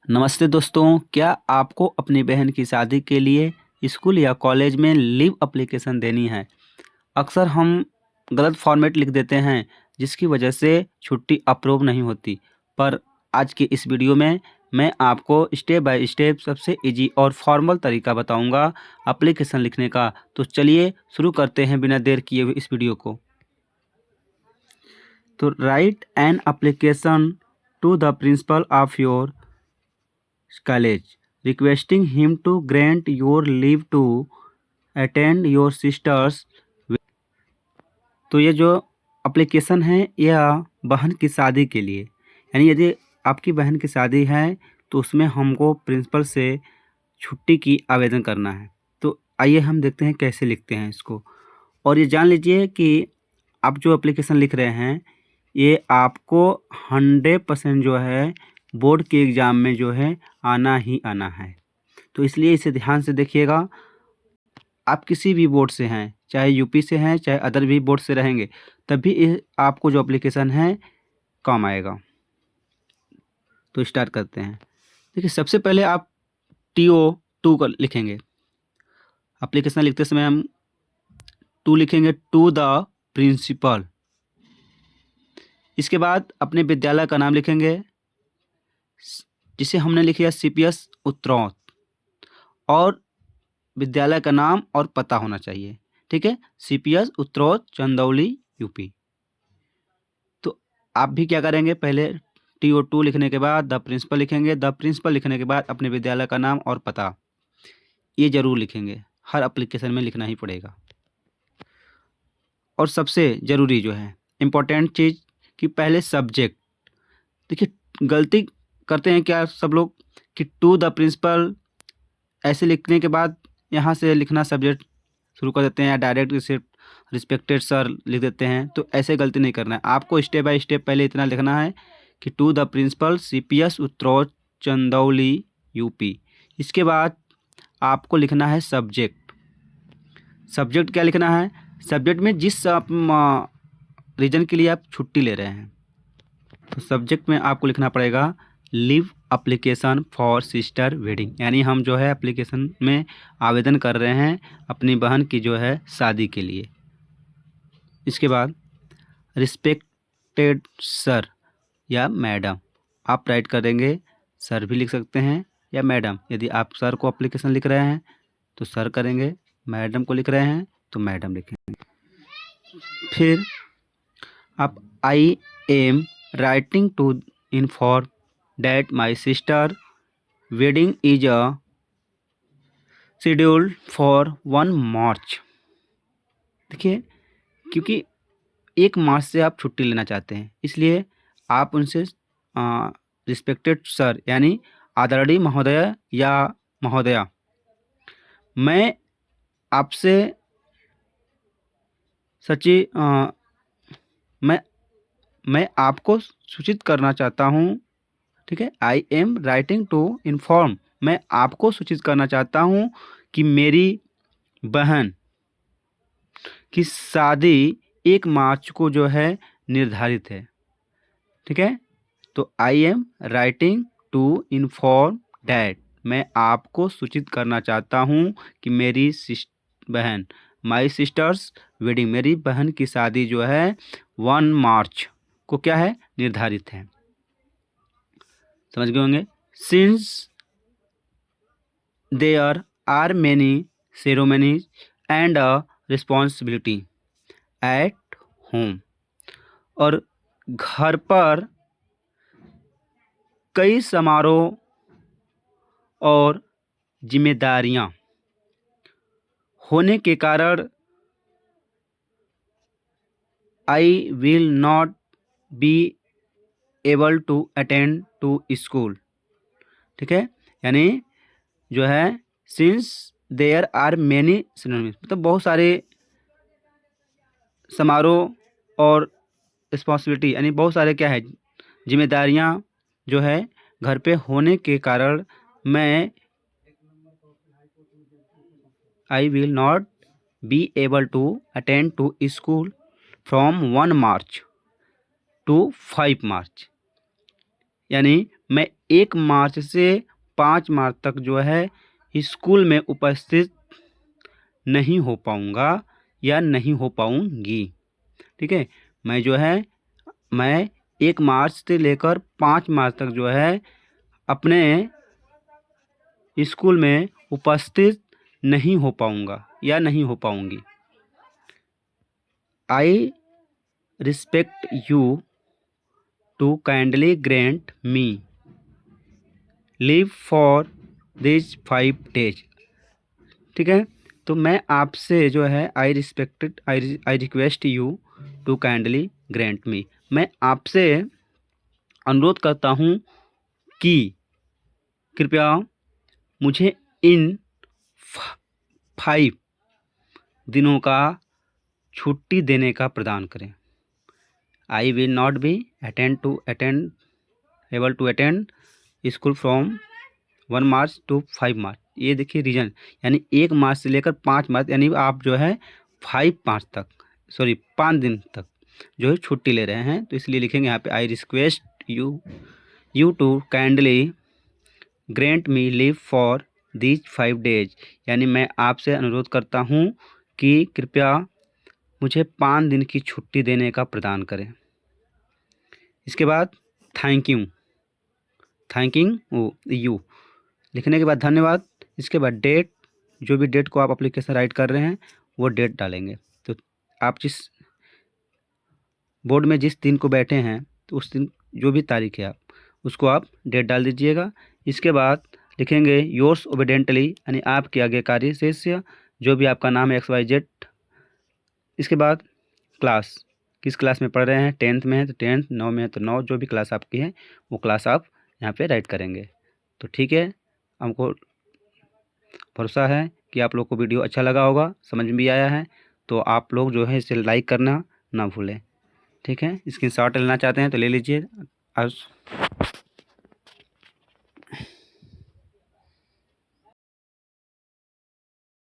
नमस्ते दोस्तों, क्या आपको अपनी बहन की शादी के लिए स्कूल या कॉलेज में लीव एप्लीकेशन देनी है? अक्सर हम गलत फॉर्मेट लिख देते हैं जिसकी वजह से छुट्टी अप्रूव नहीं होती। पर आज की इस वीडियो में मैं आपको स्टेप बाय स्टेप सबसे इजी और फॉर्मल तरीका बताऊंगा एप्लीकेशन लिखने का। तो चलिए शुरू करते हैं बिना देर किए हुए इस वीडियो को। तो write an application to the principal of your college requesting him to grant your leave to attend your sister's। तो ये जो एप्लीकेशन है यह बहन की शादी के लिए, यानी यदि आपकी बहन की शादी है तो उसमें हमको प्रिंसिपल से छुट्टी की आवेदन करना है। तो आइए हम देखते हैं कैसे लिखते हैं इसको। और ये जान लीजिए कि आप जो एप्लीकेशन लिख रहे हैं ये आपको 100% जो है बोर्ड के एग्ज़ाम में जो है आना ही आना है। तो इसलिए इसे ध्यान से देखिएगा। आप किसी भी बोर्ड से हैं, चाहे यूपी से हैं चाहे अदर भी बोर्ड से रहेंगे, तब भी आपको जो एप्लीकेशन है काम आएगा। तो स्टार्ट करते हैं। देखिए, सबसे पहले आप TO2 कर लिखेंगे। एप्लीकेशन लिखते समय हम टू लिखेंगे, टू द प्रिंसिपल। इसके बाद अपने विद्यालय का नाम लिखेंगे जिसे हमने लिखा CPS उत्तरौत, और विद्यालय का नाम और पता होना चाहिए। ठीक है, CPS उत्तरौत चंदौली यूपी। तो आप भी क्या करेंगे, पहले TO2 लिखने के बाद द प्रिंसिपल लिखेंगे। द प्रिंसिपल लिखने के बाद अपने विद्यालय का नाम और पता ये जरूर लिखेंगे, हर एप्लीकेशन में लिखना ही पड़ेगा। और सबसे ज़रूरी जो है इम्पोर्टेंट चीज़ कि पहले सब्जेक्ट। देखिए, गलती करते हैं क्या सब लोग कि टू द प्रिंसिपल ऐसे लिखने के बाद यहाँ से लिखना सब्जेक्ट शुरू कर देते हैं या डायरेक्ट इसे रिस्पेक्टेड सर लिख देते हैं। तो ऐसे गलती नहीं करना है, आपको स्टेप बाय स्टेप पहले इतना लिखना है कि to the principal CPS Uttaraut Chandauli UP. इसके बाद आपको लिखना है सब्जेक्ट। सब्जेक्ट क्या लिखना है, सब्जेक्ट में जिस आप रीजन के लिए आप छुट्टी ले रहे हैं, तो सब्जेक्ट में आपको लिखना पड़ेगा leave application for sister wedding, यानी हम जो है एप्लीकेशन में आवेदन कर रहे हैं अपनी बहन की जो है शादी के लिए। इसके बाद रिस्पेक्टेड सर या मैडम आप राइट करेंगे। सर भी लिख सकते हैं या मैडम, यदि आप सर को एप्लीकेशन लिख रहे हैं तो सर करेंगे, मैडम को लिख रहे हैं तो मैडम लिखेंगे। फिर आप I am writing to inform that my sister wedding is scheduled for 1 March. देखिए, क्योंकि 1 मार्च से आप छुट्टी लेना चाहते हैं, इसलिए आप उनसे रिस्पेक्टेड सर यानी आदरणीय महोदय या महोदया, मैं आपसे सच्ची मैं आपको सूचित करना चाहता हूँ। ठीक है, I am writing to inform, मैं आपको सूचित करना चाहता हूँ कि मेरी बहन की शादी 1 मार्च को जो है निर्धारित है। ठीक है, तो I am writing to inform that, मैं आपको सूचित करना चाहता हूँ कि मेरी बहन माई सिस्टर्स वेडिंग, मेरी बहन की शादी जो है 1 मार्च को क्या है निर्धारित है। समझ गए होंगे। Since there are many ceremonies and a responsibility at home, और घर पर कई समारोह और जिम्मेदारियां होने के कारण I will not be able to attend to school. ठीक है, यानी जो है since there are many synonyms, मतलब बहुत सारे समारोह और रिस्पॉन्सिबिलिटी यानी बहुत सारे क्या है जिम्मेदारियां जो है घर पे होने के कारण मैं I will not be able to attend to school from 1 March to 5 March, यानी मैं 1 मार्च से 5 मार्च तक जो है स्कूल में उपस्थित नहीं हो पाऊँगा या नहीं हो पाऊँगी। ठीक है, मैं 1 मार्च से लेकर 5 मार्च तक जो है अपने स्कूल में उपस्थित नहीं हो पाऊँगा या नहीं हो पाऊँगी। I respect you to kindly grant me leave for this 5 days. ठीक है, तो मैं आपसे जो है I request you to kindly grant me, मैं आपसे अनुरोध करता हूँ कि कृपया मुझे इन 5 दिनों का छुट्टी देने का प्रदान करें। I will not be able to attend school from 1 March to 5 March. ये देखिए रीजन, यानी 1 मार्च से लेकर 5 मार्च, यानी आप जो है 5 दिन तक जो है छुट्टी ले रहे हैं। तो इसलिए लिखेंगे यहाँ पे I request you to kindly grant me leave for these 5 days, यानी मैं आपसे अनुरोध करता हूँ कि कृपया मुझे 5 दिन की छुट्टी देने का प्रदान करें। इसके बाद थैंकिंग यू लिखने के बाद धन्यवाद। इसके बाद डेट, जो भी डेट को आप एप्लीकेशन राइट कर रहे हैं वो डेट डालेंगे। तो आप जिस बोर्ड में जिस दिन को बैठे हैं तो उस दिन जो भी तारीख है आप उसको आप डेट डाल दीजिएगा। इसके बाद लिखेंगे योर्स ओबीडेंटली, यानी आपके आज्ञाकारी शिष्य, जो भी आपका नाम है XYZ। इसके बाद क्लास, किस क्लास में पढ़ रहे हैं, 10th में है तो 10th, 9 में है तो 9, जो भी क्लास आपकी है वो क्लास आप यहाँ पे राइट करेंगे। तो ठीक है, हमको भरोसा है कि आप लोग को वीडियो अच्छा लगा होगा, समझ में भी आया है। तो आप लोग जो है इसे लाइक करना ना भूलें। ठीक है, स्क्रीनशॉट लेना चाहते हैं तो ले लीजिए।